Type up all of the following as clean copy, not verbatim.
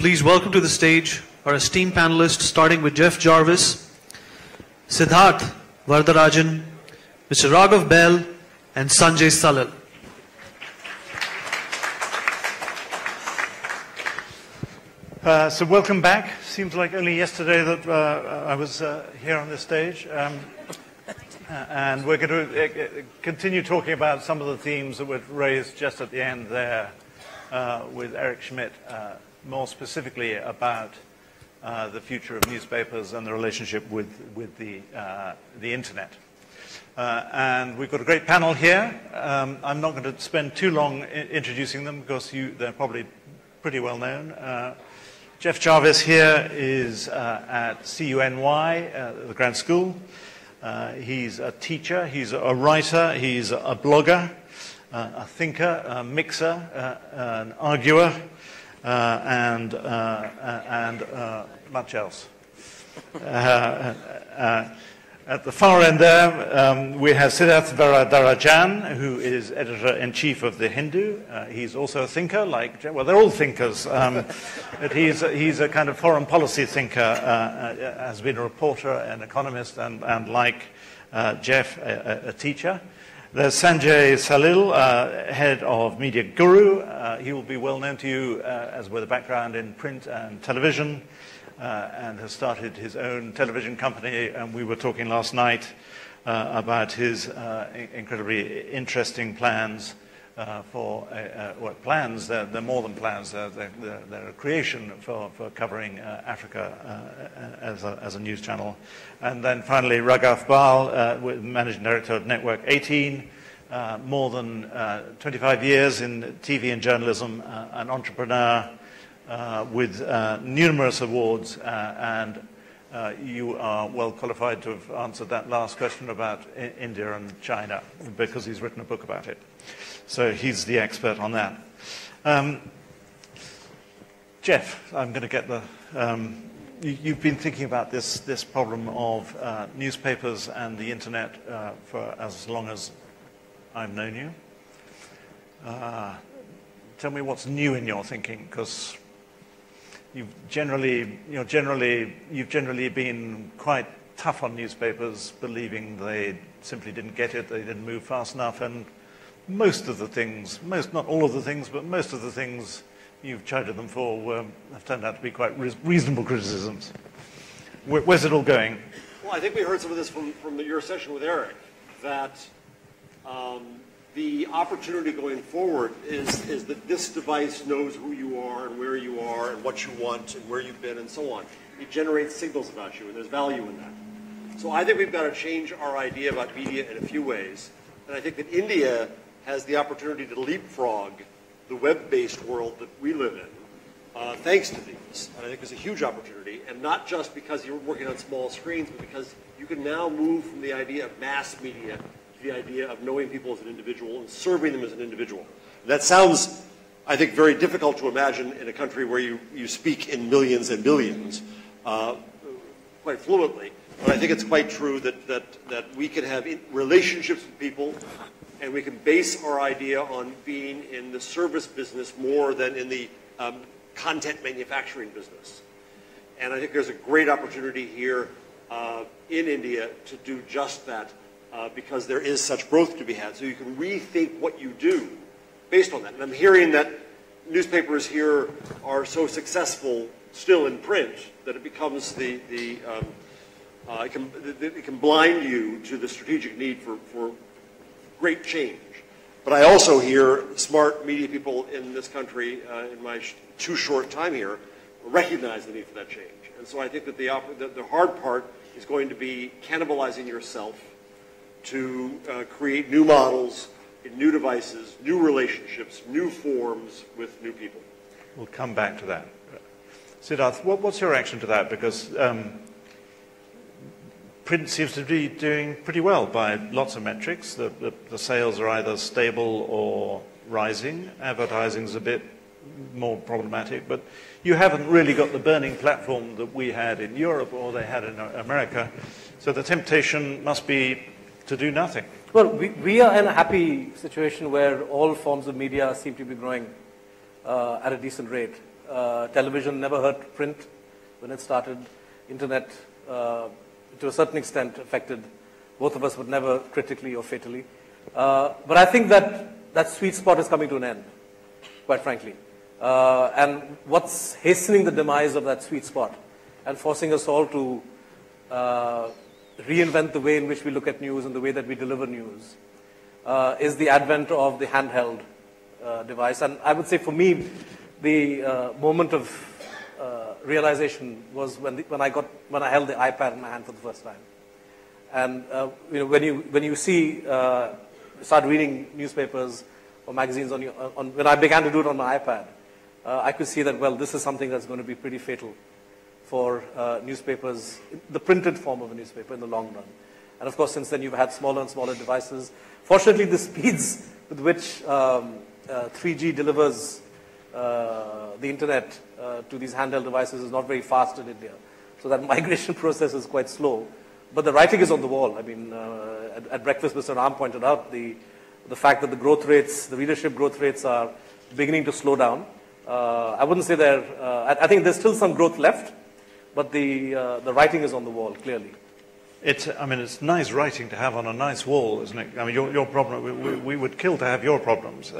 Please welcome to the stage our esteemed panelists, starting with Jeff Jarvis, Siddharth, Varadarajan, Mr. Raghav, Bahl, and Sanjay Salil. So welcome back. Seems like only yesterday that I was here on this stage. And we're going to continue talking about some of the themes that were raised just at the end there with Eric Schmidt, more specifically about the future of newspapers and the relationship with the internet. And we've got a great panel here. I'm not going to spend too long introducing them because they're probably pretty well known. Jeff Jarvis here is at CUNY, the grad school. He's a teacher, he's a writer, he's a blogger, a thinker, a mixer, an arguer, and much else. At the far end there, we have Siddharth Varadarajan, who is editor-in-chief of The Hindu. He's also a thinker, well, they're all thinkers, but he's a kind of foreign policy thinker, has been a reporter, an economist, and like Jeff, a teacher. There's Sanjay Salil, head of Media Guru. He will be well known to you as with a background in print and television. And has started his own television company, and we were talking last night about his incredibly interesting plans for plans. They're more than plans. They're a creation for covering Africa as a news channel. And then finally, Raghav Bahl, managing director of Network 18, more than 25 years in TV and journalism, an entrepreneur. With numerous awards, and you are well qualified to have answered that last question about India and China, because he's written a book about it. So he's the expert on that. Jeff, I'm going to get the... you've been thinking about this problem of newspapers and the internet for as long as I've known you. Tell me what's new in your thinking, because... You've generally been quite tough on newspapers, believing they simply didn't get it, they didn't move fast enough, and most of the things, not all of the things, but most of the things you've chided them for have turned out to be quite reasonable criticisms. Where's it all going? Well, I think we heard some of this from your session with Eric, that the opportunity going forward is that this device knows who you are and where you are and what you want and where you've been and so on. It generates signals about you, and there's value in that. So I think we've got to change our idea about media in a few ways. And I think that India has the opportunity to leapfrog the web-based world that we live in, thanks to these. And I think there's a huge opportunity, and not just because you're working on small screens, but because you can now move from the idea of mass media the idea of knowing people as an individual and serving them as an individual. That sounds, I think, very difficult to imagine in a country where you speak in millions and billions quite fluently. But I think it's quite true that we can have relationships with people, and we can base our idea on being in the service business more than in the content manufacturing business. And I think there's a great opportunity here in India to do just that. Because there is such growth to be had. So you can rethink what you do based on that. And I'm hearing that newspapers here are so successful still in print that it becomes it can blind you to the strategic need for great change. But I also hear smart media people in this country, in my too short time here, recognize the need for that change. And so I think that the hard part is going to be cannibalizing yourself to create new models, new devices, new relationships, new forms with new people. We'll come back to that. Siddharth, what's your reaction to that? Because print seems to be doing pretty well by lots of metrics. The sales are either stable or rising. Advertising's a bit more problematic, but you haven't really got the burning platform that we had in Europe or they had in America. So the temptation must be to do nothing. Well, we are in a happy situation where all forms of media seem to be growing at a decent rate. television never hurt print when it started. Internet, to a certain extent, affected both of us, but never critically or fatally. But I think that sweet spot is coming to an end, quite frankly. And what's hastening the demise of that sweet spot and forcing us all to reinvent the way in which we look at news and the way that we deliver news is the advent of the handheld device. And I would say for me, the moment of realization was when I held the iPad in my hand for the first time. And when you start reading newspapers or magazines when I began to do it on my iPad, I could see that, well, this is something that's going to be pretty fatal for newspapers, the printed form of a newspaper in the long run. And of course, since then you've had smaller and smaller devices. Fortunately, the speeds with which 3G delivers the internet to these handheld devices is not very fast in India. So that migration process is quite slow. But the writing is on the wall. I mean, at breakfast, Mr. Ram pointed out the fact that the growth rates, the readership growth rates are beginning to slow down. I wouldn't say I think there's still some growth left, but the writing is on the wall, clearly. It's nice writing to have on a nice wall, isn't it? I mean, your problem, we would kill to have your problems.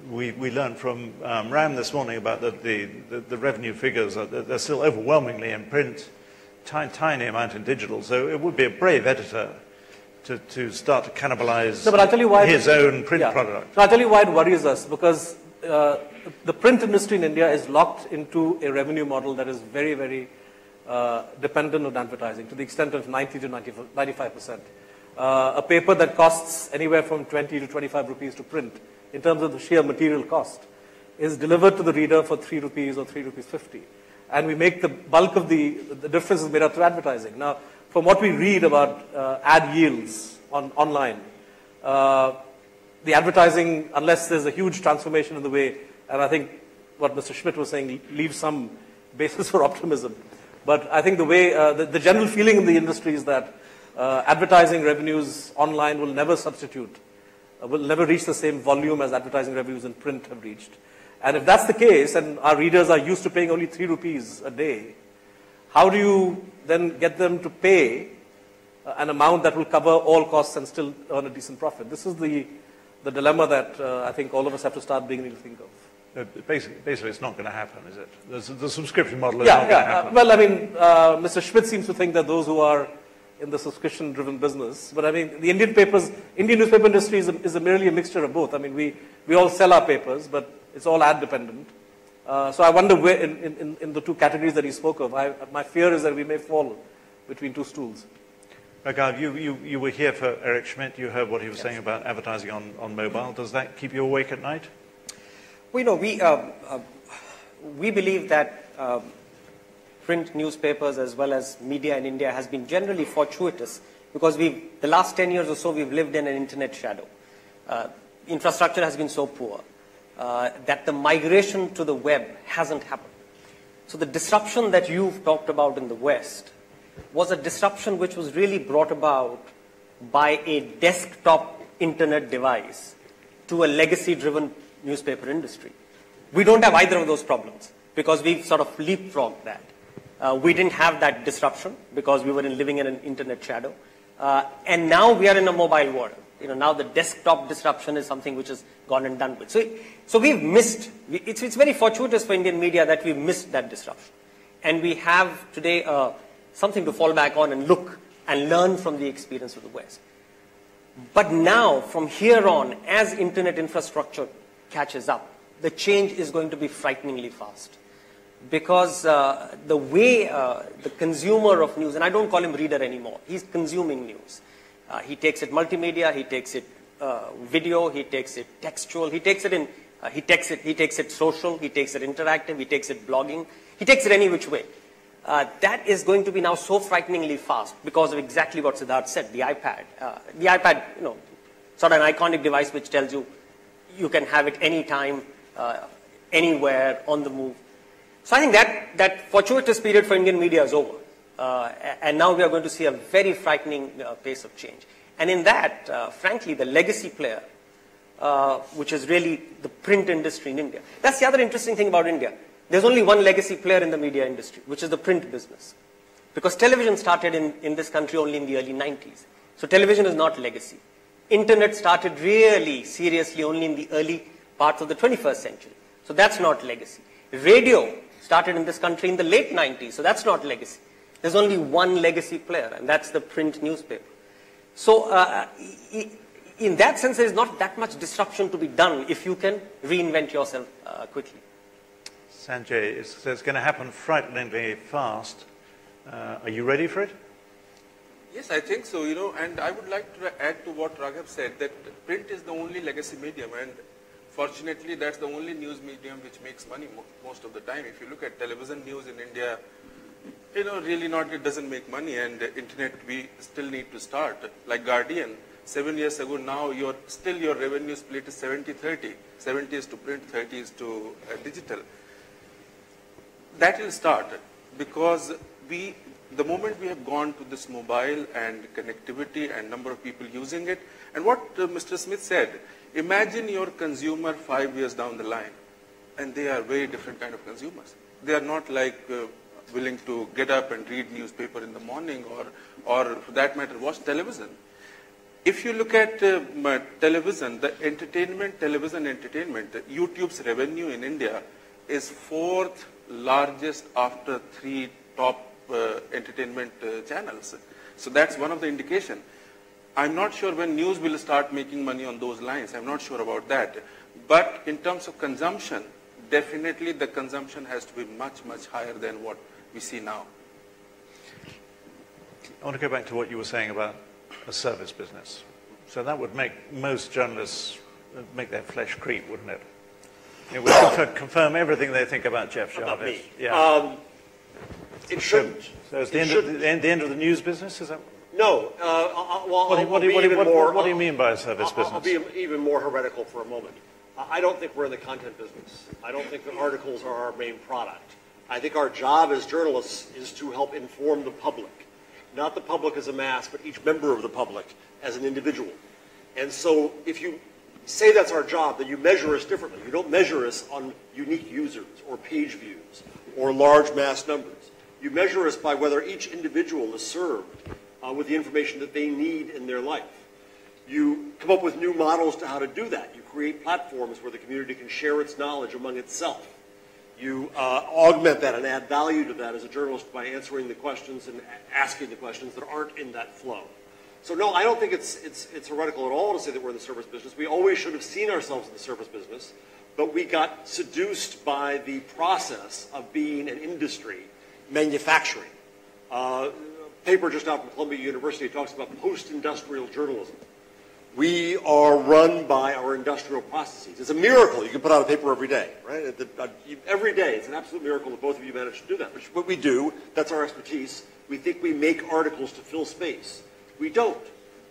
We learned from Ram this morning about the revenue figures. They're still overwhelmingly in print, tiny amount in digital. So it would be a brave editor to start to cannibalize his own print product. So I'll tell you why it worries us, because the print industry in India is locked into a revenue model that is very, very dependent on advertising to the extent of 90 to 95%. A paper that costs anywhere from 20 to 25 rupees to print in terms of the sheer material cost is delivered to the reader for 3 rupees or 3 rupees 50. And we make the bulk of the difference is made up through advertising. Now, from what we read about ad yields online, the advertising, unless there's a huge transformation in the way, and I think what Mr. Schmidt was saying leaves some basis for optimism. But I think the way, the general feeling in the industry is that advertising revenues online will never will never reach the same volume as advertising revenues in print have reached. And if that's the case, and our readers are used to paying only 3 rupees a day, how do you then get them to pay an amount that will cover all costs and still earn a decent profit? This is the dilemma that I think all of us have to start beginning to think of. Basically, it's not going to happen, is it? The subscription model is not going to happen. Well, I mean, Mr. Schmidt seems to think that those who are in the subscription-driven business, but I mean, the Indian newspaper industry is merely a mixture of both. I mean, we all sell our papers, but it's all ad-dependent. So I wonder where, in the two categories that he spoke of, my fear is that we may fall between two stools. Raghav, you were here for Eric Schmidt. You heard what he was saying about advertising on mobile. Does that keep you awake at night? Well, we believe that print newspapers as well as media in India has been generally fortuitous because the last 10 years or so we've lived in an internet shadow. Infrastructure has been so poor that the migration to the web hasn't happened. So the disruption that you've talked about in the West was a disruption which was really brought about by a desktop internet device to a legacy-driven newspaper industry. We don't have either of those problems because we've sort of leapfrogged that. We didn't have that disruption because we were living in an internet shadow. And now we are in a mobile world. Now the desktop disruption is something which is gone and done with. So we've missed, it's very fortuitous for Indian media that we've missed that disruption. And we have today something to fall back on and look and learn from the experience of the West. But now, from here on, as internet infrastructure catches up, the change is going to be frighteningly fast. Because the way the consumer of news, and I don't call him reader anymore, he's consuming news. He takes it multimedia, he takes it video, he takes it textual, he takes it social, he takes it interactive, he takes it blogging, he takes it any which way. That is going to be now so frighteningly fast because of exactly what Siddharth said, the iPad. The iPad, sort of an iconic device which tells you you can have it anytime, anywhere, on the move. So I think that fortuitous period for Indian media is over. And now we are going to see a very frightening pace of change. And in that, frankly, the legacy player, which is really the print industry in India. That's the other interesting thing about India. there's only one legacy player in the media industry, which is the print business. Because television started in this country only in the early 90s. So television is not legacy. Internet started really seriously only in the early parts of the 21st century. So that's not legacy. Radio started in this country in the late 90s. So that's not legacy. There's only one legacy player, and that's the print newspaper. So in that sense, there's not that much disruption to be done if you can reinvent yourself quickly. Sanjay, it's going to happen frighteningly fast. Are you ready for it? Yes, I think so, and I would like to add to what Raghav said, that print is the only legacy medium, and fortunately that's the only news medium which makes money most of the time. If you look at television news in India, really it doesn't make money, and internet we still need to start. Like Guardian, 7 years ago, now your revenue split is 70-30. 70 is to print, 30 is to digital. That will start because the moment we have gone to this mobile and connectivity and number of people using it, and what Mr. Smith said, imagine your consumer 5 years down the line, and they are very different kind of consumers. They are not like willing to get up and read newspaper in the morning or for that matter, watch television. If you look at television, the television entertainment, YouTube's revenue in India is 4th largest after 3 top entertainment channels. So that's one of the indication. I'm not sure when news will start making money on those lines. I'm not sure about that. But in terms of consumption, definitely the consumption has to be much, much higher than what we see now. I want to go back to what you were saying about a service business. So that would make most journalists make their flesh creep, wouldn't it? It would confirm everything they think about Jeff Jarvis. About me. Yeah. It shouldn't. So it's the end of the news business, is that? No. What do you mean by a service business? I'll be even more heretical for a moment. I don't think we're in the content business. I don't think that articles are our main product. I think our job as journalists is to help inform the public. Not the public as a mass, but each member of the public as an individual. And so if you say that's our job, then you measure us differently. You don't measure us on unique users or page views or large mass numbers. You measure us by whether each individual is served with the information that they need in their life. You come up with new models to how to do that. You create platforms where the community can share its knowledge among itself. You augment that and add value to that as a journalist by answering the questions and asking the questions that aren't in that flow. So no, I don't think it's heretical at all to say that we're in the service business. We always should have seen ourselves in the service business, but we got seduced by the process of being an industry, manufacturing. Paper just out from Columbia University talks about post-industrial journalism. We are run by our industrial processes. It's a miracle you can put out a paper every day, right? Every day, it's an absolute miracle that both of you managed to do that. Which is what we do. That's our expertise. We think we make articles to fill space. We don't.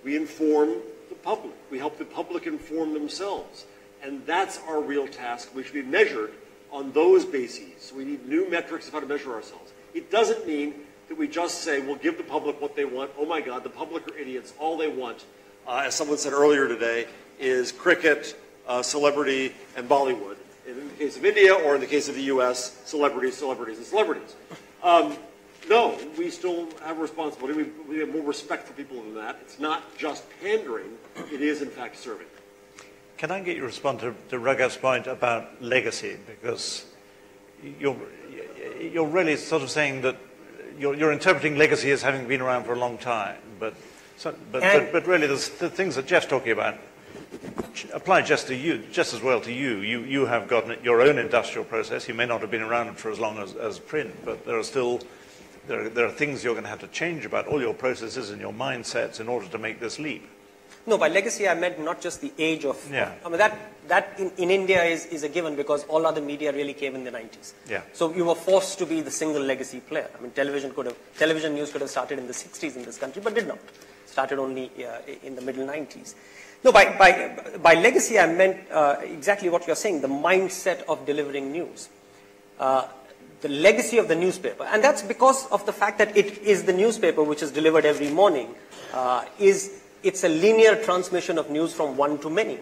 We inform the public. We help the public inform themselves. And that's our real task, which we measured on those bases. So we need new metrics of how to measure ourselves. It doesn't mean that we just say, we'll give the public what they want. Oh my God, the public are idiots. All they want, as someone said earlier today, is cricket, celebrity, and Bollywood. In the case of India, or in the case of the US, celebrities, celebrities, and celebrities. No, we still have a responsibility. We have more respect for people than that. It's not just pandering. It is, in fact, serving. Can I get you to respond to Raghav's point about legacy? Because you're really sort of saying that you're interpreting legacy as having been around for a long time. But really, the things that Jeff's talking about apply just to you, just as well to you. You have got your own industrial process. You may not have been around for as long as print, but there are still there are things you're going to have to change about all your processes and your mindsets in order to make this leap. No, by legacy I meant not just the age of... Yeah. I mean, that in India is a given because all other media really came in the 90s. Yeah. So you were forced to be the single legacy player. I mean, television news could have started in the 60s in this country, but did not. Started only in the middle 90s. No, by legacy I meant exactly what you're saying, the mindset of delivering news. The legacy of the newspaper. And that's because of the fact that it is the newspaper which is delivered every morning. It's a linear transmission of news from one to many.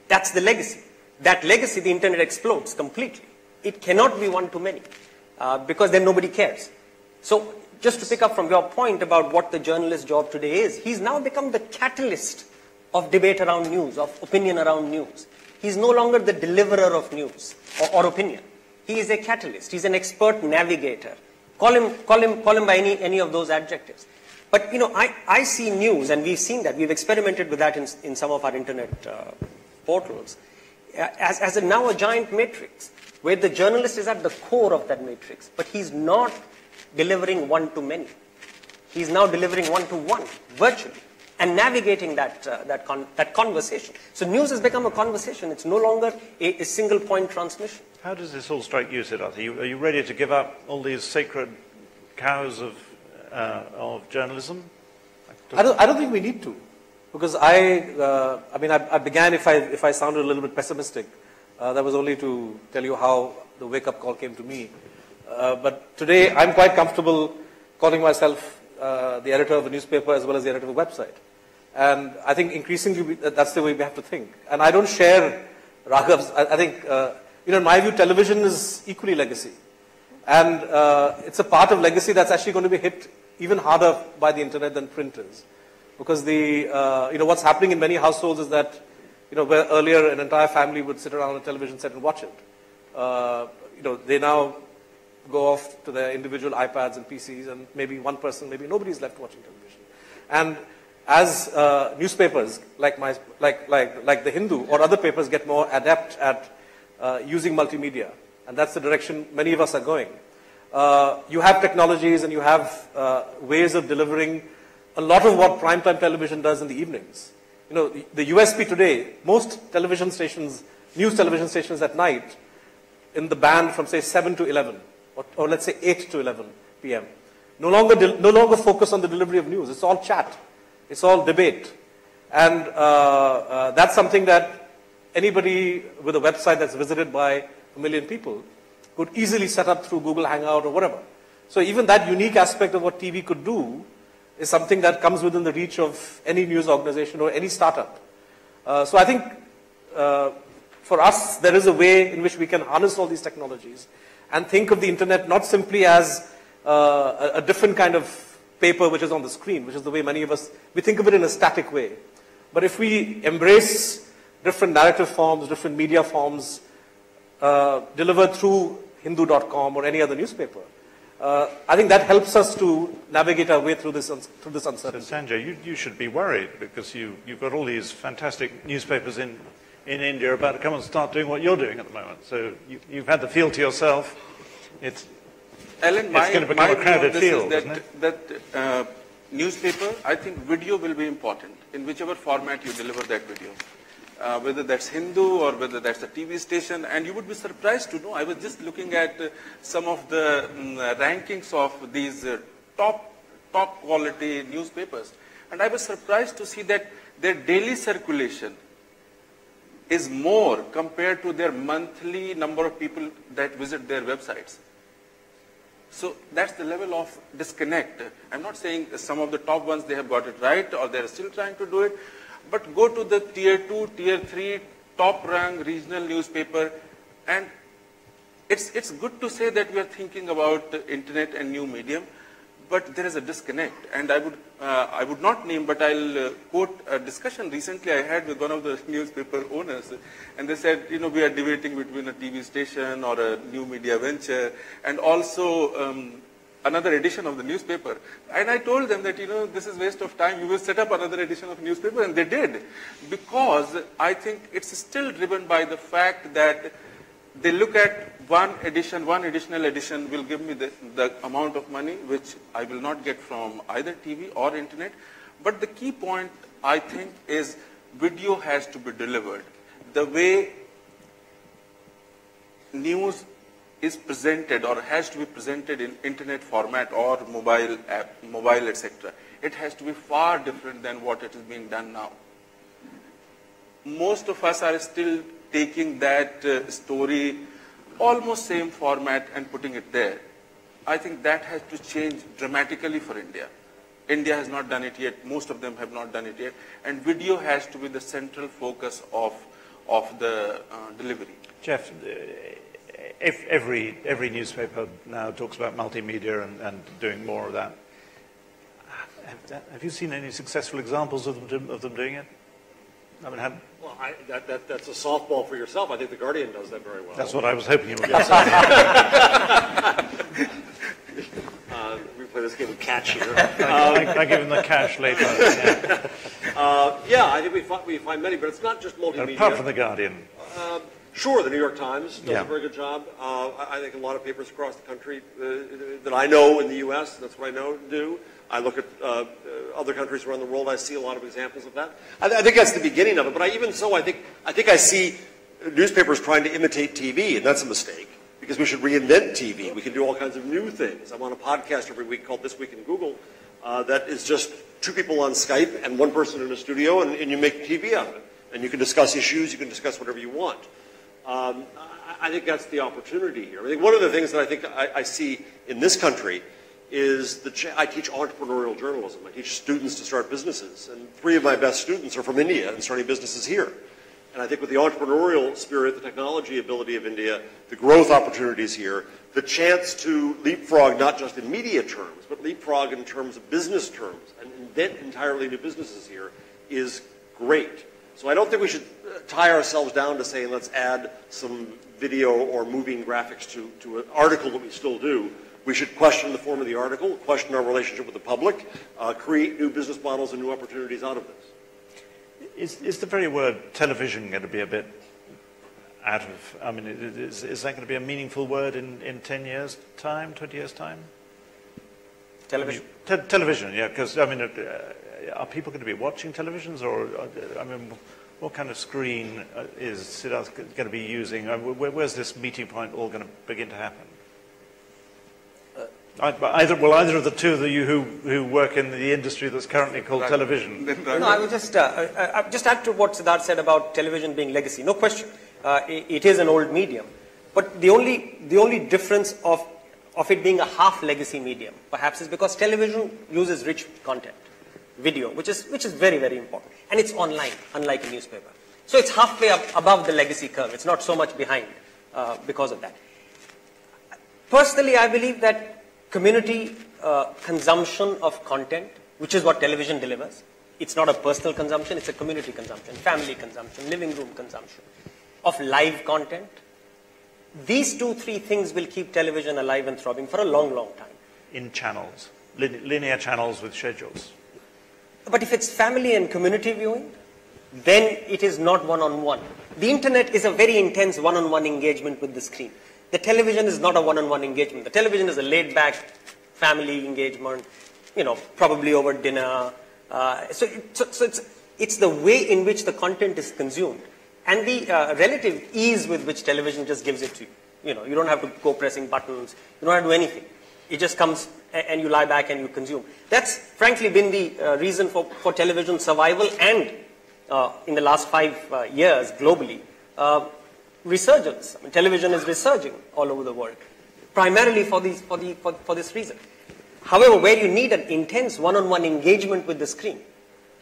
That's the legacy. That legacy, the internet explodes completely. it cannot be one too many, because then nobody cares. So just to pick up from your point about what the journalist's job today is, he's now become the catalyst of debate around news, of opinion around news. He's no longer the deliverer of news or opinion. He is a catalyst. He's an expert navigator. Call him by any of those adjectives. But I see news, and we've seen that. We've experimented with that in some of our internet portals, as now a giant matrix, where the journalist is at the core of that matrix, but he's not delivering one to many. He's now delivering one to one, virtually, and navigating that conversation. So news has become a conversation. It's no longer a single point transmission. How does this all strike you, Siddharth? Are you ready to give up all these sacred cows of journalism? I don't think we need to, because I began, if I sounded a little bit pessimistic, that was only to tell you how the wake-up call came to me. But today, I'm quite comfortable calling myself the editor of a newspaper as well as the editor of a website. And I think increasingly that's the way we have to think. And I don't share Raghav's. I think, in my view, television is equally legacy. And it's a part of legacy that's actually going to be hit even harder by the internet than print is. Because what's happening in many households is that, where earlier an entire family would sit around a television set and watch it, they now go off to their individual iPads and PCs, and maybe one person, maybe nobody's left watching television. And as newspapers like the Hindu or other papers get more adept at using multimedia, and that's the direction many of us are going, you have technologies and you have ways of delivering a lot of what primetime television does in the evenings. The USP today, most television stations, news television stations at night, in the band from say 7 to 11, or let's say 8 to 11 p.m., no longer focus on the delivery of news. It's all chat. It's all debate. And that's something that anybody with a website that's visited by 1 million people could easily set up through Google Hangout or whatever. So even that unique aspect of what TV could do is something that comes within the reach of any news organization or any startup. So I think for us, there is a way in which we can harness all these technologies and think of the internet not simply as a different kind of paper which is on the screen, which is the way many of us, we think of it in a static way. But if we embrace different narrative forms, different media forms, delivered through Hindu.com or any other newspaper, I think that helps us to navigate our way through this uncertainty. So Sanjay, you should be worried because you've got all these fantastic newspapers in India about to come and start doing what you're doing at the moment. So you've had the field to yourself. It's going to become a crowded field, isn't it? That newspaper, I think video will be important in whichever format you deliver that video. Whether that's Hindu or whether that's a TV station, and you would be surprised to know, I was just looking at some of the rankings of these top quality newspapers, and I was surprised to see that their daily circulation is more compared to their monthly number of people that visit their websites. So that's the level of disconnect. I'm not saying some of the top ones, they have got it right or they're still trying to do it, but go to the tier 2, tier 3, top rank regional newspaper, and it's good to say that we are thinking about internet and new medium, but there is a disconnect. And I would not name, but I'll quote a discussion recently I had with one of the newspaper owners, and they said, we are debating between a TV station or a new media venture, and also another edition of the newspaper. And I told them that, this is waste of time. You will set up another edition of newspaper, and they did, because I think it's still driven by the fact that they look at one additional edition will give me the amount of money which I will not get from either TV or internet. But the key point, I think, is video has to be delivered. The way news is presented or has to be presented in internet format or mobile app, etc., it has to be far different than what it is being done now. Most of us are still taking that story, almost same format, and putting it there. I think that has to change dramatically for India. India has not done it yet. Most of them have not done it yet. And video has to be the central focus of the delivery. Jeff, if every newspaper now talks about multimedia and doing more of that. Have you seen any successful examples of them doing it? I mean, Well, that's a softball for yourself. I think The Guardian does that very well. that's what I was hoping you would get. Sorry. We play this game of catch here. I give him the cash later. Yeah, I think we find many, but it's not just multimedia. Apart from The Guardian. Sure, the New York Times does Yeah. a very good job. I think a lot of papers across the country that I know in the U.S., that's what I know, do. I look at other countries around the world, I see a lot of examples of that. I think that's the beginning of it, but I think I see newspapers trying to imitate TV, and that's a mistake, because we should reinvent TV. We can do all kinds of new things. I'm on a podcast every week called This Week in Google that is just two people on Skype and one person in a studio, and you make TV out of it. And you can discuss issues, you can discuss whatever you want. I think that's the opportunity here. I think one of the things that I think I see in this country is I teach entrepreneurial journalism. I teach students to start businesses, and 3 of my best students are from India and starting businesses here. And I think with the entrepreneurial spirit, the technology ability of India, the growth opportunities here, the chance to leapfrog not just in media terms, but leapfrog in terms of business terms and invent entirely new businesses here is great. So I don't think we should tie ourselves down to saying let's add some video or moving graphics to an article that we still do. We should question the form of the article, question our relationship with the public, create new business models and new opportunities out of this. Is the very word television going to be a bit out of, I mean, is that going to be a meaningful word in 10 years' time, 20 years' time? Television. Television, yeah, because, I mean, are people going to be watching televisions, or, I mean, what kind of screen is Siddharth going to be using? Where's this meeting point all going to begin to happen? Either of the two of you who work in the industry that's currently called television. No, I would just add to what Siddharth said about television being legacy. No question, it is an old medium, but the only difference of it being a half legacy medium, perhaps, is because television uses rich content, video, which is very, very important, and it's online, unlike a newspaper. So it's halfway up above the legacy curve. It's not so much behind because of that. Personally, I believe that community consumption of content, which is what television delivers. It's not a personal consumption, it's a community consumption, family consumption, living room consumption of live content. These 2-3 things will keep television alive and throbbing for a long, long time. In channels, linear channels with schedules. But if it's family and community viewing, then it is not one-on-one. The internet is a very intense one-on-one engagement with the screen. The television is not a one-on-one engagement. The television is a laid-back family engagement, probably over dinner. So it's the way in which the content is consumed and the relative ease with which television just gives it to you. You don't have to go pressing buttons. You don't have to do anything. It just comes and you lie back and you consume. That's frankly been the reason for television survival and in the last 5 years globally. Resurgence. I mean, television is resurging all over the world, primarily for this reason. However, where you need an intense one-on-one engagement with the screen,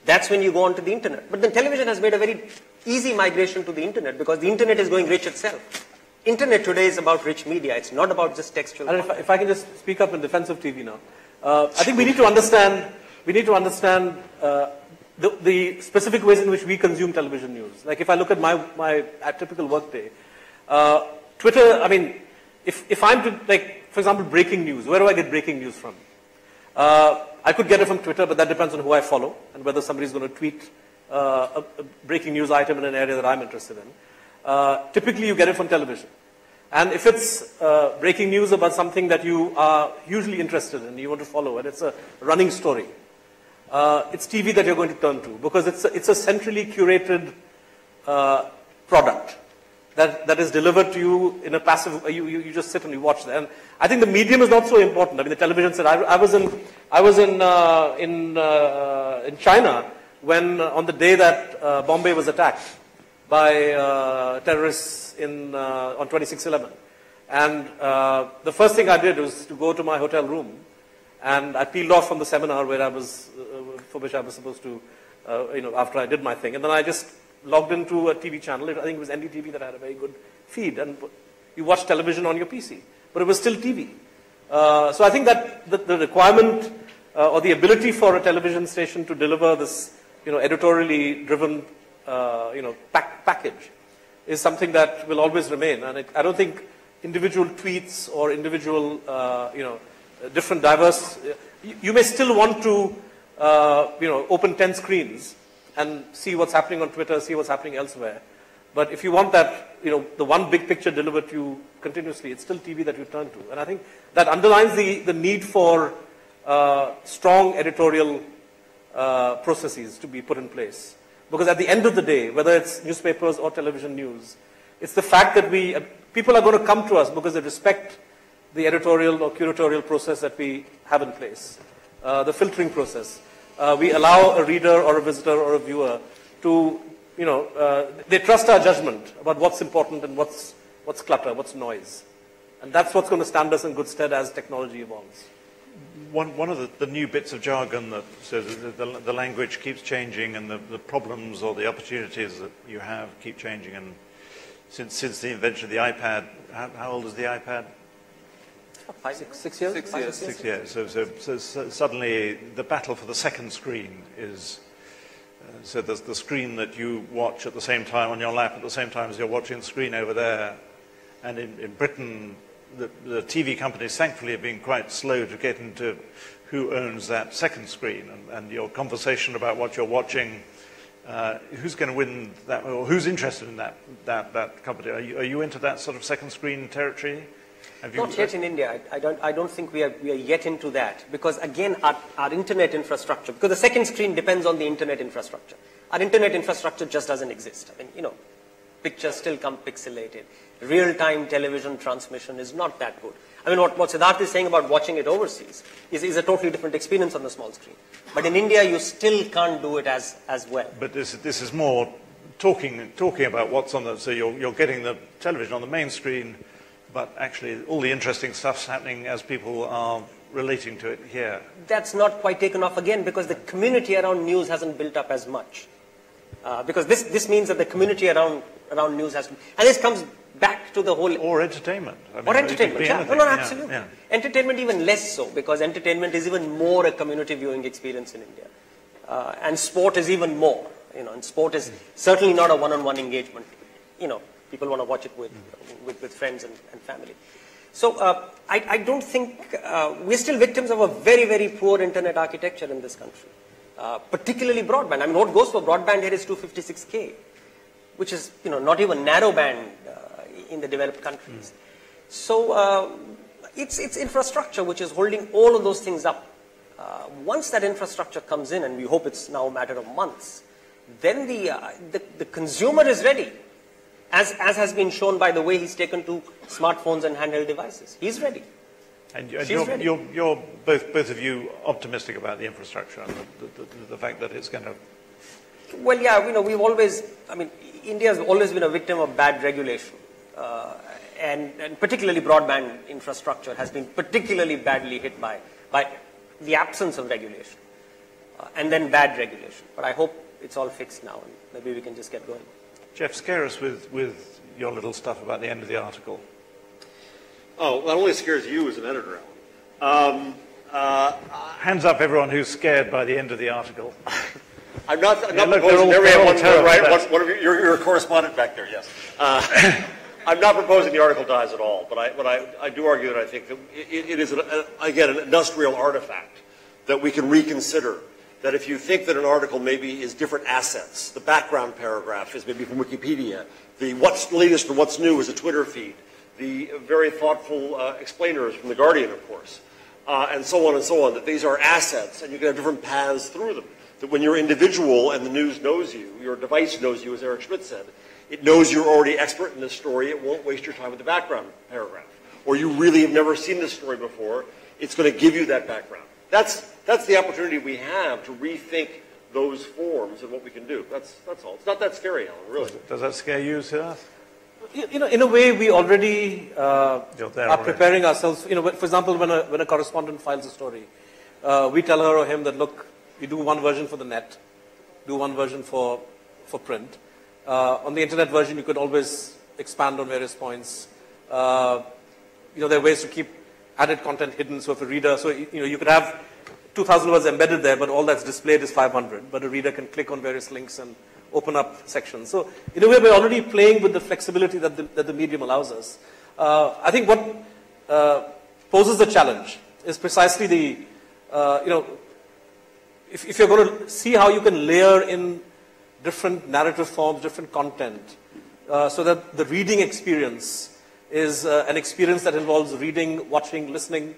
that's when you go onto the internet. But then television has made a very easy migration to the internet because the internet is going rich itself. Internet today is about rich media. It's not about just textual. And if I can just speak up in defense of TV now, I think we need to understand. The specific ways in which we consume television news. Like if I look at my typical workday, Twitter, I mean, if I'm to, like, for example, breaking news, where do I get breaking news from? I could get it from Twitter, but that depends on who I follow and whether somebody's going to tweet a breaking news item in an area that I'm interested in. Typically, you get it from television. And if it's breaking news about something that you are hugely interested in, you want to follow, and it's a running story, it's TV that you're going to turn to because it's a centrally curated product that is delivered to you in a passive. You just sit and you watch that. And I think the medium is not so important. I mean, the television said I was in China when on the day that Bombay was attacked by terrorists on 26/11, and the first thing I did was to go to my hotel room. And I peeled off from the seminar where I was, for which I was supposed to, after I did my thing. And then I just logged into a TV channel. I think it was NDTV that had a very good feed. And you watched television on your PC, but it was still TV. So I think that the requirement or the ability for a television station to deliver this, editorially driven, package is something that will always remain. And I don't think individual tweets or individual, different diverse, you may still want to, open 10 screens and see what's happening on Twitter, see what's happening elsewhere. But if you want that, the one big picture delivered to you continuously, it's still TV that you turn to. And I think that underlines the need for strong editorial processes to be put in place. Because at the end of the day, whether it's newspapers or television news, it's the fact that people are going to come to us because they respect the editorial or curatorial process that we have in place, the filtering process. We allow a reader or a visitor or a viewer to, they trust our judgment about what's important and what's clutter, what's noise. And that's what's going to stand us in good stead as technology evolves. One of the new bits of jargon that says that the language keeps changing and the problems or the opportunities that you have keep changing. And since the invention of the iPad, how old is the iPad? 6 years? 6 years. 6 years. So suddenly the battle for the second screen is, so there's the screen that you watch at the same time on your lap at the same time as you're watching the screen over there. And in Britain, the TV companies thankfully have been quite slow to get into who owns that second screen. And your conversation about what you're watching, who's going to win that, or who's interested in that company? Are you into that sort of second screen territory? Not yet in India. I don't think we are yet into that, because again our internet infrastructure, because the second screen depends on the internet infrastructure. Our internet infrastructure just doesn't exist. I mean, pictures still come pixelated. Real-time television transmission is not that good. I mean, what Siddharth is saying about watching it overseas is a totally different experience on the small screen. But in India, you still can't do it as well. But this is more talking about what's on the, so you're getting the television on the main screen, but actually all the interesting stuff's happening as people are relating to it here. That's not quite taken off again, because the community around news hasn't built up as much. Because this means that the community around news has to, and this comes back to the whole... Or entertainment. I mean, or entertainment, yeah. anything. No, absolutely. Yeah. Entertainment even less so, because entertainment is even more a community viewing experience in India. And sport is even more. And sport is certainly not a one-on-one engagement. People want to watch it with friends and family. So I don't think... we're still victims of a very, very poor internet architecture in this country. Particularly broadband. I mean, what goes for broadband here is 256K, which is, not even narrowband in the developed countries. So it's infrastructure which is holding all of those things up. Once that infrastructure comes in, and we hope it's now a matter of months, then the consumer is ready, as has been shown by the way he's taken to smartphones and handheld devices. He's ready. And you're both of you optimistic about the infrastructure and the fact that it's going to... Well, yeah, we've always, India has always been a victim of bad regulation. And particularly broadband infrastructure has been particularly badly hit by the absence of regulation. And then bad regulation. But I hope it's all fixed now, and maybe we can just get going. Jeff, scare us with your little stuff about the end of the article. Oh, that only scares you as an editor, Alan. Hands up, everyone who's scared by the end of the article. I'm not proposing everyone to write one of you're a correspondent back there, yes. I'm not proposing the article dies at all, but I do argue that I think that it is, again, an industrial artifact that we can reconsider. That if you think that an article maybe is different assets, the background paragraph is maybe from Wikipedia, the what's latest and what's new is a Twitter feed, the very thoughtful explainers from The Guardian, of course, and so on, that these are assets and you can have different paths through them. That when you're individual and the news knows you, your device knows you, as Eric Schmidt said, it knows you're already expert in this story, it won't waste your time with the background paragraph. Or you really have never seen this story before, it's going to give you that background. That's the opportunity we have to rethink those forms and what we can do. That's all. It's not that scary, Alan, really. Does that scare you, Siddharth? In a way, we already are preparing ourselves. For example, when a correspondent files a story, we tell her or him that, look, you do one version for the net, do one version for print. On the internet version, you could always expand on various points. There are ways to keep added content hidden. So if a reader, you could have 2,000 words embedded there, but all that's displayed is 500. But a reader can click on various links and open up sections. So in a way, we're already playing with the flexibility that the medium allows us. I think what poses the challenge is precisely the, if you're going to see how you can layer in different narrative forms, different content, so that the reading experience is an experience that involves reading, watching, listening.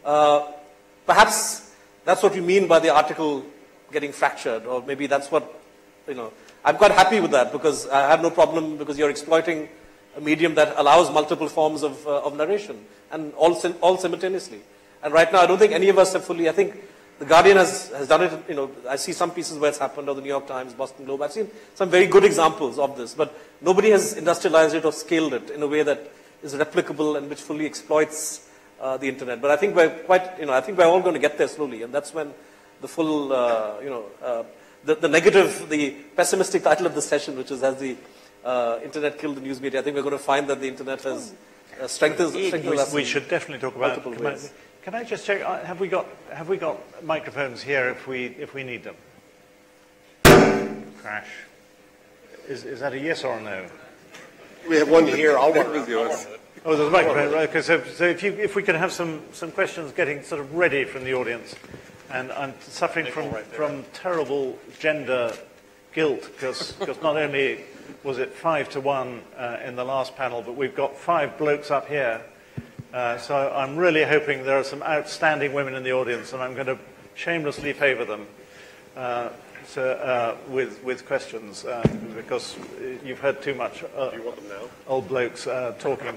Perhaps that's what you mean by the article getting fractured, or maybe that's what, I'm quite happy with that because I have no problem because you're exploiting a medium that allows multiple forms of narration and all simultaneously. And right now, I don't think any of us have fully, I think The Guardian has done it, I see some pieces where it's happened, or the New York Times, Boston Globe. I've seen some very good examples of this, but nobody has industrialized it or scaled it in a way that is replicable and which fully exploits the internet. But I think we're I think we're all going to get there slowly, and that's when the full, the negative, the pessimistic title of this session, which is Has the Internet Killed the News Media? I think we're going to find that the internet has strengthened us. We should definitely talk about multiple ways. Can I just check? Have we got microphones here if we need them? Crash. Is that a yes or a no? We have one here. I'll work with yours. Oh, there's a microphone. Right, okay, so if we could have some questions getting sort of ready from the audience, and I'm suffering from terrible gender guilt because not only was it 5-1 in the last panel, but we've got 5 blokes up here. So I'm really hoping there are some outstanding women in the audience, and I'm going to shamelessly favour them with questions because you've heard too much Do you want them now? old blokes talking.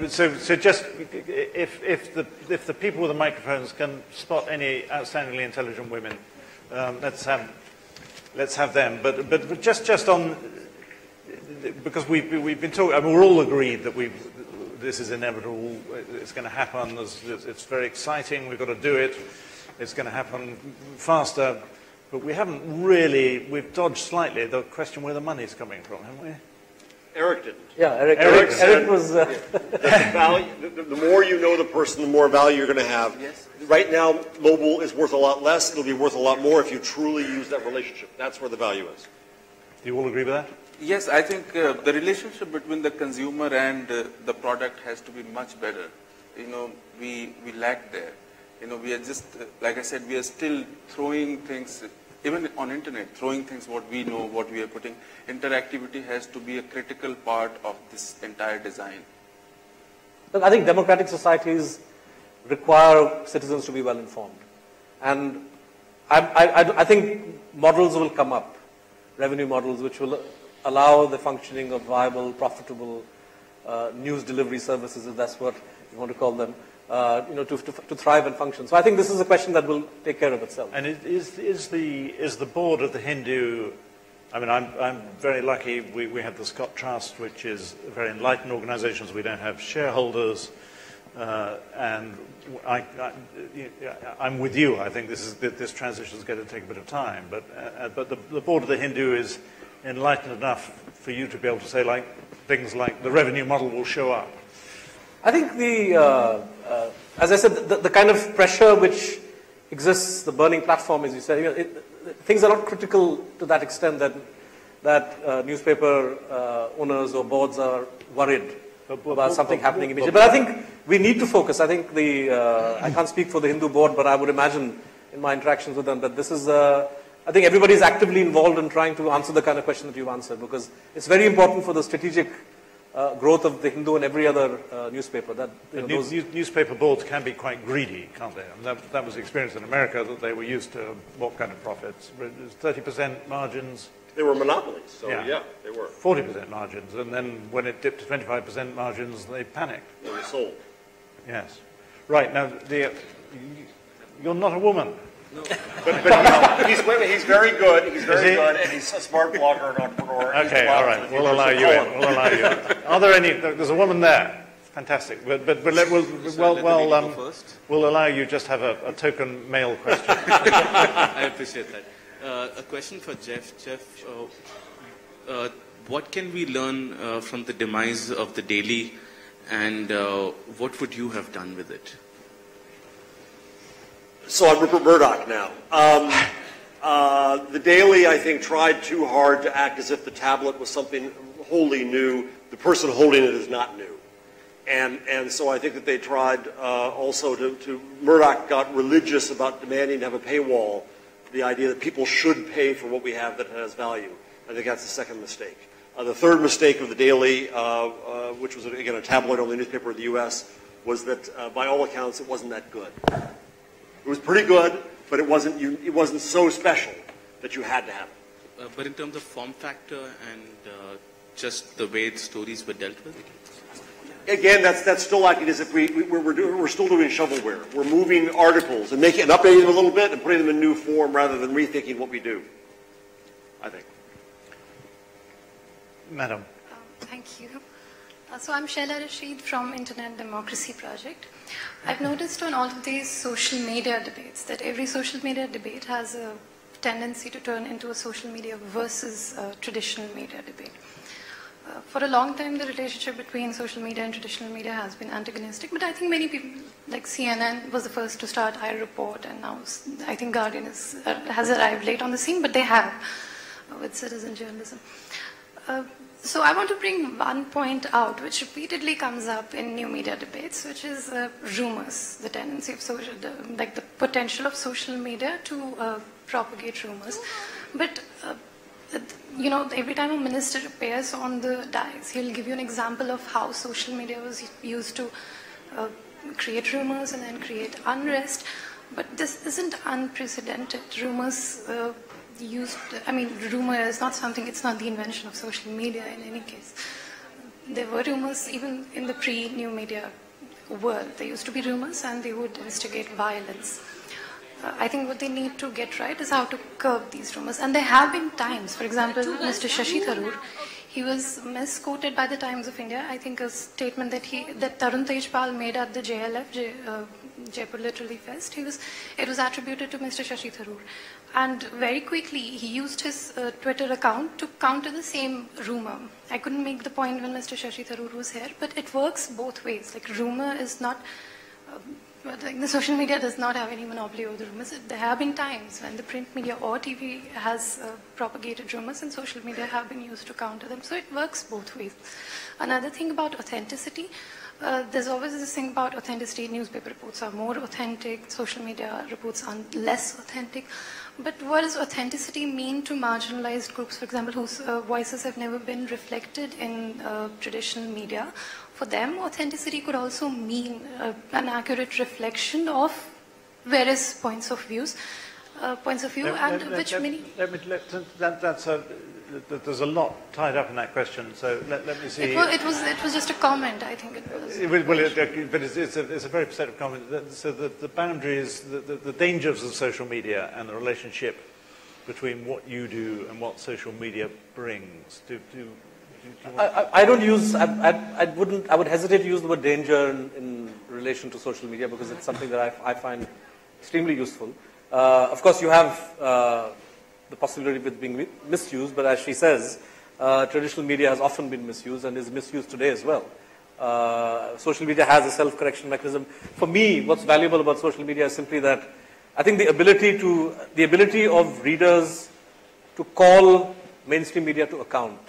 So just if the people with the microphones can spot any outstandingly intelligent women, let's have them. But just on, because we've been talking. I mean, we're all agreed that this is inevitable. It's going to happen. It's very exciting. We've got to do it. It's going to happen faster. But we haven't really. We've dodged slightly the question where the money's coming from, haven't we? Eric didn't. Yeah, Eric was. The more you know the person, the more value you're going to have. Yes. Right now, mobile is worth a lot less. It'll be worth a lot more if you truly use that relationship. That's where the value is. Do you all agree with that? Yes, I think the relationship between the consumer and the product has to be much better. We lack there. We are just, like I said, we are still throwing things, even on internet, throwing things what we know, what we are putting. Interactivity has to be a critical part of this entire design. Look, I think democratic societies require citizens to be well informed. And I think models will come up, revenue models, which will allow the functioning of viable, profitable news delivery services, if that's what you want to call them, to thrive and function. So I think this is a question that will take care of itself. And is the board of the Hindu? I mean, I'm very lucky. We have the Scott Trust, which is a very enlightened organisation. We don't have shareholders, and I'm with you. I think this transition is going to take a bit of time. But the board of the Hindu is enlightened enough for you to be able to say things like the revenue model will show up. I think as I said, the kind of pressure which exists, the burning platform, as you said, things are not critical to that extent that newspaper owners or boards are worried about something happening immediately. But I think we need to focus. I think I can't speak for the Hindu board, but I would imagine in my interactions with them that this is I think everybody is actively involved in trying to answer the kind of question that you've answered, because it's very important for the strategic growth of the Hindu and every other newspaper. That newspaper boards can be quite greedy, can't they? I mean, that was the experience in America, that they were used to what kind of profits? 30% margins. They were monopolies, so yeah they were. 40% margins, and then when it dipped to 25% margins, they panicked. They were sold. Yes. Right, now, you're not a woman. No. But he's very good. He's very good, and he's a smart blogger and entrepreneur. Okay, all right. We'll allow you in. We'll allow you in. Are there any? There's a woman there. Fantastic. But we'll allow you just have a token male question. I appreciate that. A question for Jeff. Jeff, what can we learn from the demise of the Daily, and what would you have done with it? So I'm Rupert Murdoch now. The Daily, I think, tried too hard to act as if the tablet was something wholly new. The person holding it is not new. And so I think that they tried also to Murdoch got religious about demanding to have a paywall, the idea that people should pay for what we have that has value. I think that's the second mistake. The third mistake of the Daily, which was, again, a tabloid-only newspaper in the U.S., was that, by all accounts, it wasn't that good. It was pretty good, but it wasn't so special that you had to have it. But in terms of form factor and just the way the stories were dealt with? Again, that's still acting as if we're still doing shovelware. We're moving articles and updating them a little bit and putting them in new form rather than rethinking what we do, I think. Madam. Thank you. So I'm Shaila Rashid from Internet Democracy Project. I've noticed on all of these social media debates that every social media debate has a tendency to turn into a social media versus a traditional media debate. For a long time, the relationship between social media and traditional media has been antagonistic, but I think many people, like CNN was the first to start iReport, and now I think Guardian has arrived late on the scene, but they have with citizen journalism. So I want to bring one point out, which repeatedly comes up in new media debates, which is rumors, the tendency of the potential of social media to propagate rumors. But you know, every time a minister appears on the dais, he'll give you an example of how social media was used to create rumors and then create unrest. But this isn't unprecedented. Rumors rumor is not something, it's not the invention of social media in any case. There were rumors even in the pre-new media world. There used to be rumors and they would instigate violence. I think what they need to get right is how to curb these rumors. And there have been times, for example, Mr. Shashi Tharoor, he was misquoted by the Times of India. I think a statement that Tarun Tejpal made at the JLF, Jaipur Literary Fest, it was attributed to Mr. Shashi Tharoor. And very quickly, he used his Twitter account to counter the same rumor. I couldn't make the point when Mr. Shashi Tharoor was here, but it works both ways. Like, rumor is not... the social media does not have any monopoly over the rumors. There have been times when the print media or TV has propagated rumors and social media have been used to counter them. So it works both ways. Another thing about authenticity, there's always this thing about authenticity. Newspaper reports are more authentic, social media reports are less authentic. But what does authenticity mean to marginalized groups, for example, whose voices have never been reflected in traditional media? For them, authenticity could also mean an accurate reflection of various points of view, there's a lot tied up in that question, so let me see. It was just a comment, I think it was. But it's a very perceptive comment. So the boundaries, the dangers of social media and the relationship between what you do and what social media brings. I don't use, I would hesitate to use the word danger in relation to social media because it's something that I find extremely useful. Of course, you have the possibility of it being misused, but as she says, traditional media has often been misused and is misused today as well. Social media has a self-correction mechanism. For me, what's valuable about social media is simply that I think the ability of readers to call mainstream media to account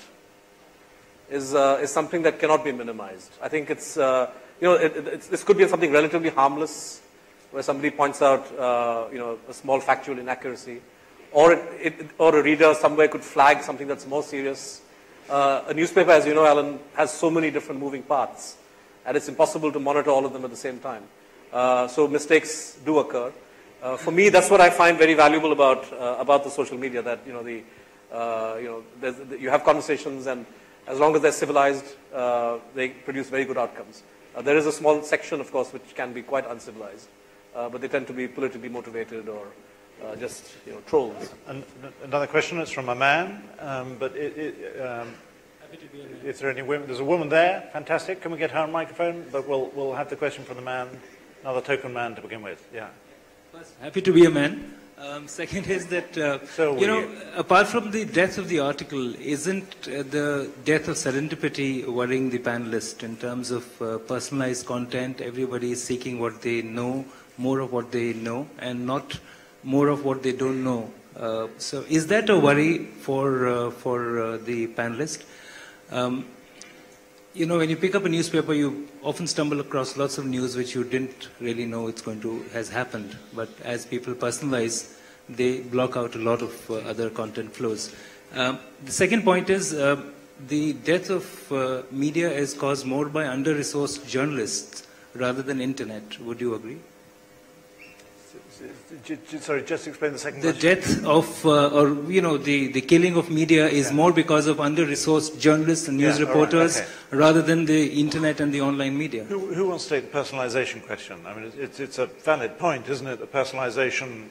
is something that cannot be minimized. I think it's this could be something relatively harmless, where somebody points out a small factual inaccuracy, or a reader somewhere could flag something that's more serious. A newspaper, as you know, Alan, has so many different moving parts, and it's impossible to monitor all of them at the same time. So mistakes do occur. For me, that's what I find very valuable about the social media. That you have conversations, and as long as they're civilized, they produce very good outcomes. There is a small section, of course, which can be quite uncivilized, but they tend to be politically motivated or just trolls. Another question. It's from a man, but if there are any women, there's a woman there. Fantastic. Can we get her on microphone? But we'll have the question from the man, another token man to begin with. Yeah. Happy to be a man. Second is that, apart from the death of the article, isn't the death of serendipity worrying the panelists in terms of personalized content? Everybody is seeking what they know, more of what they know, and not more of what they don't know. So is that a worry for the panelist? When you pick up a newspaper, you often stumble across lots of news which you didn't really know has happened. But as people personalize, they block out a lot of other content flows. The second point is the death of media is caused more by under-resourced journalists rather than internet. Would you agree? Sorry, just explain the second question. The death of, the killing of media is more because of under-resourced journalists and news reporters rather than the internet and the online media. Who wants to take the personalization question? I mean, it's a valid point, isn't it? The personalization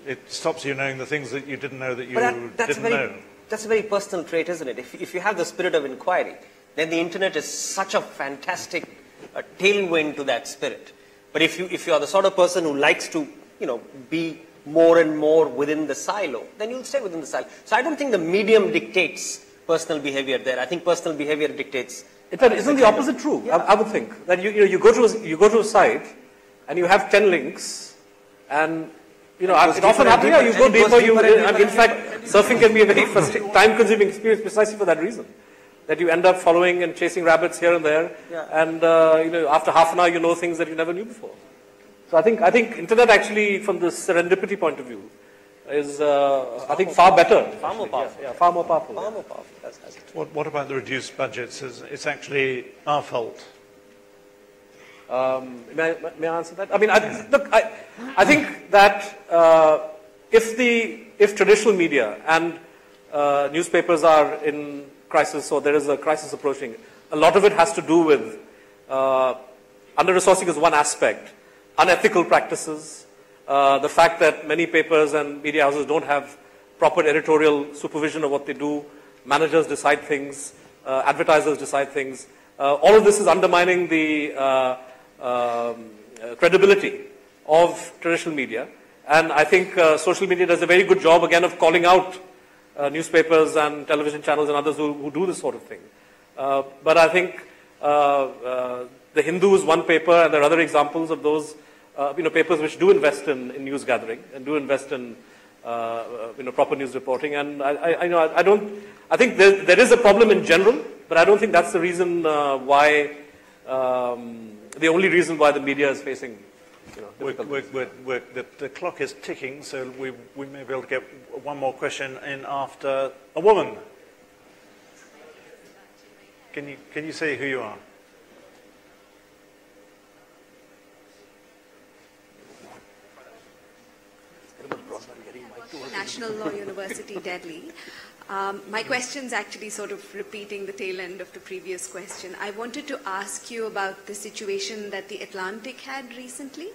it stops you knowing the things that you didn't know that you didn't know. That's a very personal trait, isn't it? If you have the spirit of inquiry, then the internet is such a fantastic tailwind to that spirit. But if you are the sort of person who likes to, be more and more within the silo, then you'll stay within the silo. So I don't think the medium dictates personal behavior there. I think personal behavior dictates. In fact, isn't the opposite true? Yeah. I would think that you go to a site and you have 10 links, and it often happens. You go deeper. In fact, surfing can be a very time-consuming experience precisely for that reason. That you end up following and chasing rabbits here and there, and after half an hour you know things that you never knew before. So I think internet actually, from the serendipity point of view, is I think far better, far more powerful. Yeah, far more powerful. Far more powerful. What about the reduced budgets? It's actually our fault. May I answer that? I mean, I think that if traditional media and newspapers are in crisis, or there is a crisis approaching, a lot of it has to do with under-resourcing is one aspect, unethical practices, the fact that many papers and media houses don't have proper editorial supervision of what they do, managers decide things, advertisers decide things. All of this is undermining the credibility of traditional media, and I think social media does a very good job again of calling out newspapers and television channels and others who do this sort of thing. But I think the Hindu is one paper, and there are other examples of those papers which do invest in news gathering and do invest in proper news reporting. And I think there is a problem in general, but I don't think that's the reason why the only reason why the media is facing. The clock is ticking, so we may be able to get one more question in after a woman. Can you say who you are? National Law University, Delhi. My question's actually sort of repeating the tail end of the previous question. I wanted to ask you about the situation that The Atlantic had recently,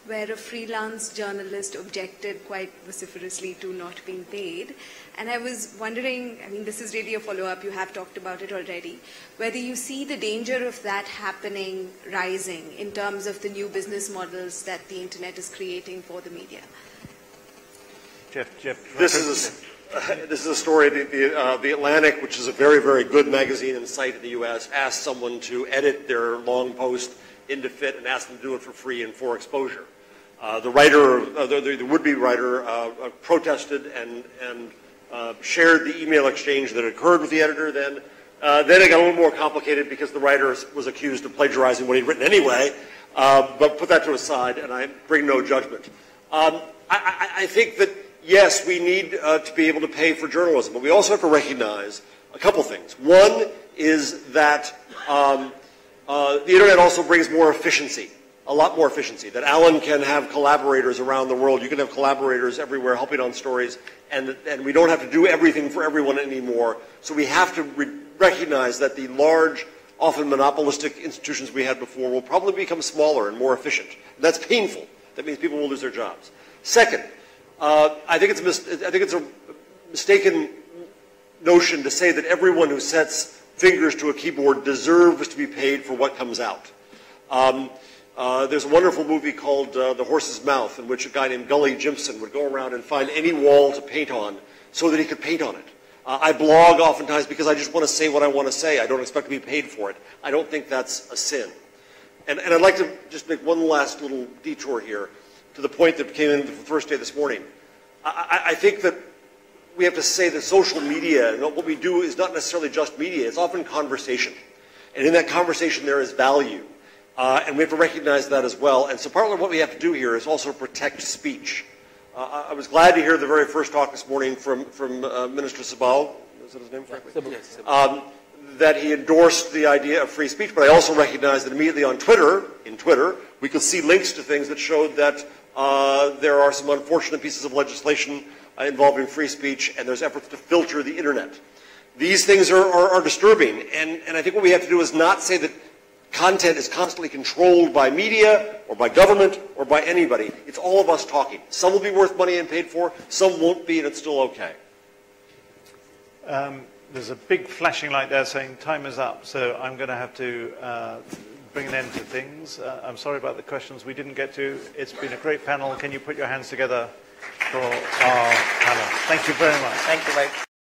where a freelance journalist objected quite vociferously to not being paid. And I was wondering, I mean, this is really a follow-up, you have talked about it already, whether you see the danger of that happening rising in terms of the new business models that the internet is creating for the media. Jeff. This is a story. The Atlantic, which is a very, very good magazine and site in the U.S., asked someone to edit their long post into fit and asked them to do it for free and for exposure. The writer, the would-be writer, protested and shared the email exchange that occurred with the editor. Then it got a little more complicated because the writer was accused of plagiarizing what he'd written anyway. But put that to a side, and I bring no judgment. I think that, yes, we need to be able to pay for journalism, but we also have to recognize a couple things. One is that the internet also brings more efficiency, a lot more efficiency, that Alan can have collaborators around the world. You can have collaborators everywhere helping on stories, and we don't have to do everything for everyone anymore. So we have to recognize that the large, often monopolistic institutions we had before will probably become smaller and more efficient. That's painful. That means people will lose their jobs. Second, I think it's a mistaken notion to say that everyone who sets fingers to a keyboard deserves to be paid for what comes out. There's a wonderful movie called The Horse's Mouth, in which a guy named Gully Jimson would go around and find any wall to paint on so that he could paint on it. I blog oftentimes because I just want to say what I want to say. I don't expect to be paid for it. I don't think that's a sin. And I'd like to just make one last little detour here to the point that came in the first day this morning. I think that we have to say that social media and what we do is not necessarily just media. It's often conversation. And in that conversation there is value. And we have to recognize that as well. And so partly what we have to do here is also protect speech. I was glad to hear the very first talk this morning from Minister Bahl, is that his name, frankly? Yes. That he endorsed the idea of free speech, but I also recognize that immediately on Twitter, we could see links to things that showed that there are some unfortunate pieces of legislation involving free speech, and there's efforts to filter the internet. These things are disturbing, and I think what we have to do is not say that content is constantly controlled by media or by government or by anybody. It's all of us talking. Some will be worth money and paid for, some won't be, and it's still okay. There's a big flashing light there saying time is up, so I'm going to have to bring an end to things. I'm sorry about the questions we didn't get to. It's been a great panel. Can you put your hands together for our panel? Thank you very much. Thank you very much.